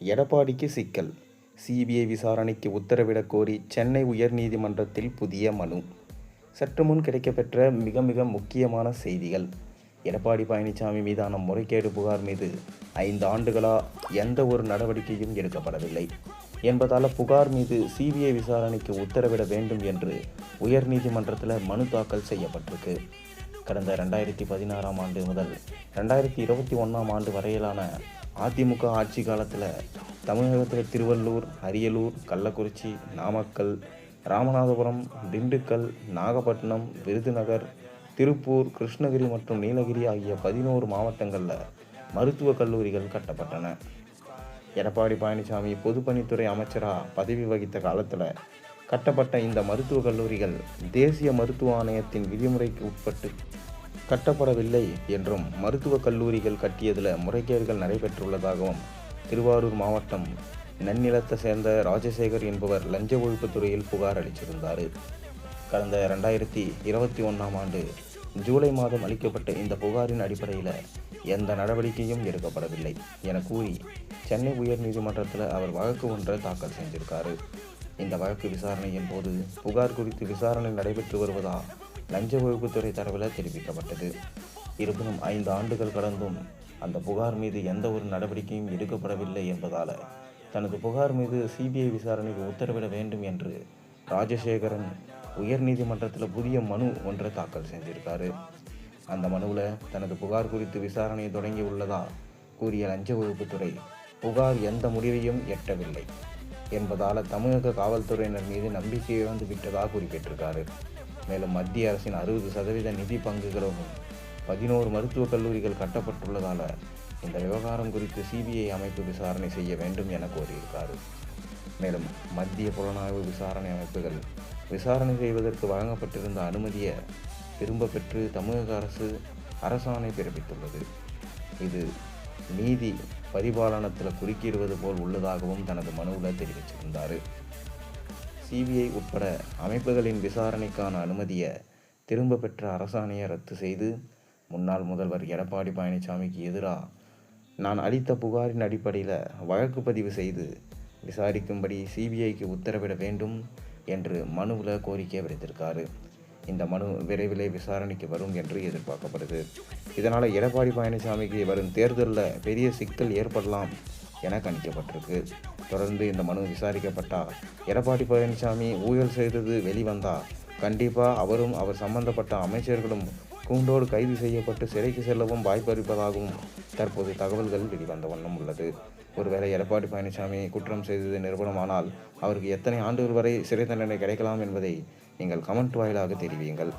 எடப்பாடிக்கு சிக்கல். சிபிஐ விசாரணைக்கு உத்தரவிடக் கோரி சென்னை உயர்நீதிமன்றத்தில் புதிய மனு. சற்று முன் கிடைக்கப்பெற்ற மிக மிக முக்கியமான செய்திகள். எடப்பாடி பழனிசாமி மீதான முறைகேடு புகார் மீது 5 ஆண்டுகளா எந்த ஒரு நடவடிக்கையும் எடுக்கப்படவில்லை என்பதால் புகார் மீது சிபிஐ விசாரணைக்கு உத்தரவிட வேண்டும் என்று உயர்நீதிமன்றத்தில் மனு தாக்கல் செய்யப்பட்டிருக்கு. கடந்த 2016ஆம் ஆண்டு முதல் 2021ஆம் ஆண்டு வரையிலான அதிமுக ஆட்சி காலத்தில் தமிழகத்தில் திருவள்ளூர், அரியலூர், கள்ளக்குறிச்சி, நாமக்கல், ராமநாதபுரம், திண்டுக்கல், நாகப்பட்டினம், விருதுநகர், திருப்பூர், கிருஷ்ணகிரி மற்றும் நீலகிரி ஆகிய 11 மாவட்டங்களில் மருத்துவக் கல்லூரிகள் கட்டப்பட்டன. எடப்பாடி பழனிசாமி பொதுப்பணித்துறை அமைச்சராக பதவி வகித்த காலத்தில் கட்டப்பட்ட இந்த மருத்துவக் கல்லூரிகள் தேசிய மருத்துவ ஆணையத்தின் விதிமுறைக்கு உட்பட்டு கட்டப்படவில்லை என்றும், மருத்துவக் கல்லூரிகள் கட்டியதில் முறைகேடுகள் நடைபெற்றுள்ளதாகவும் திருவாரூர் மாவட்டம் நன்னிலத்தை சேர்ந்த ராஜசேகர் என்பவர் லஞ்ச ஒழிப்புத்துறையில் புகார் அளித்திருந்தார். கடந்த 2021ஆம் ஆண்டு ஜூலை மாதம் அளிக்கப்பட்ட இந்த புகாரின் அடிப்படையில் எந்த நடவடிக்கையும் எடுக்கப்படவில்லை என கூறி சென்னை உயர்நீதிமன்றத்தில் அவர் வழக்கு ஒன்றை தாக்கல் செஞ்சிருக்காரு. இந்த வழக்கு விசாரணையின் போது புகார் குறித்து விசாரணை நடைபெற்று வருவதா லஞ்ச ஒழிப்புத்துறை தரவில் தெரிவிக்கப்பட்டது. இருப்பினும் 5 ஆண்டுகள் கடந்தும் அந்த புகார் மீது எந்த ஒரு நடவடிக்கையும் எடுக்கப்படவில்லை என்பதால் தனது புகார் மீது சிபிஐ விசாரணைக்கு உத்தரவிட வேண்டும் என்று ராஜசேகரன் உயர்நீதிமன்றத்தில் புதிய மனு ஒன்றை தாக்கல் செஞ்சிருக்காரு. அந்த மனுவில் தனது புகார் குறித்து விசாரணை தொடங்கி உள்ளதா கூறிய லஞ்ச ஒழிப்புத்துறை புகார் எந்த முடிவையும் எட்டவில்லை என்பதால் தமிழக காவல்துறையினர் மீது நம்பிக்கை இழந்து விட்டதாக குறிப்பிட்டிருக்காரு. மேலும் மத்திய அரசின் 60% நிதி பங்குகளும் 11 மருத்துவக் கல்லூரிகள் கட்டப்பட்டுள்ளதால் இந்த விவகாரம் குறித்து சிபிஐ அமைப்பு விசாரணை செய்ய வேண்டும் என கோரியிருக்காரு. மேலும் மத்திய புலனாய்வு விசாரணை அமைப்புகள் விசாரணை செய்வதற்கு வழங்கப்பட்டிருந்த அனுமதியை திரும்ப பெற்று தமிழக அரசு அரசாணை பிறப்பித்துள்ளது. இது நீதி பரிபாலனத்தில் குறுக்கிடுவது போல் உள்ளதாகவும் தனது மனுவில் தெரிவித்திருந்தார். சிபிஐ உட்பட அமைப்புகளின் விசாரணைக்கான அனுமதியை திரும்ப பெற்ற அரசாணையை ரத்து செய்து முன்னாள் முதல்வர் எடப்பாடி பழனிசாமிக்கு எதிராக நான் அளித்த புகாரின் அடிப்படையில் வழக்கு பதிவு செய்து விசாரிக்கும்படி சிபிஐக்கு உத்தரவிட வேண்டும் என்று மனுவில் கோரிக்கை விடுத்திருக்காரு. இந்த மனு விரைவிலே விசாரணைக்கு வரும் என்று எதிர்பார்க்கப்படுது. இதனால் எடப்பாடி பழனிசாமிக்கு வரும் தேர்தலில் பெரிய சிக்கல் ஏற்படலாம் என கணிக்கப்பட்டிருக்கு. தொடர்ந்து இந்த மனு விசாரிக்கப்பட்டால் எடப்பாடி பழனிசாமி ஊழல் செய்தது வெளிவந்தால் கண்டிப்பாக அவரும் அவர் சம்பந்தப்பட்ட அமைச்சர்களும் கூண்டோடு கைது செய்யப்பட்டு சிறைக்கு செல்லவும் வாய்ப்பு இருப்பதாகவும் தற்போது தகவல்கள் வெளிவந்த வண்ணம் உள்ளது. ஒருவேளை எடப்பாடி பழனிசாமி குற்றம் செய்தது நிரூபணமானால் அவருக்கு எத்தனை ஆண்டுகள் வரை சிறை தண்டனை கிடைக்கலாம் என்பதை நீங்கள் கமெண்ட் வாயிலாக தெரிவியுங்கள்.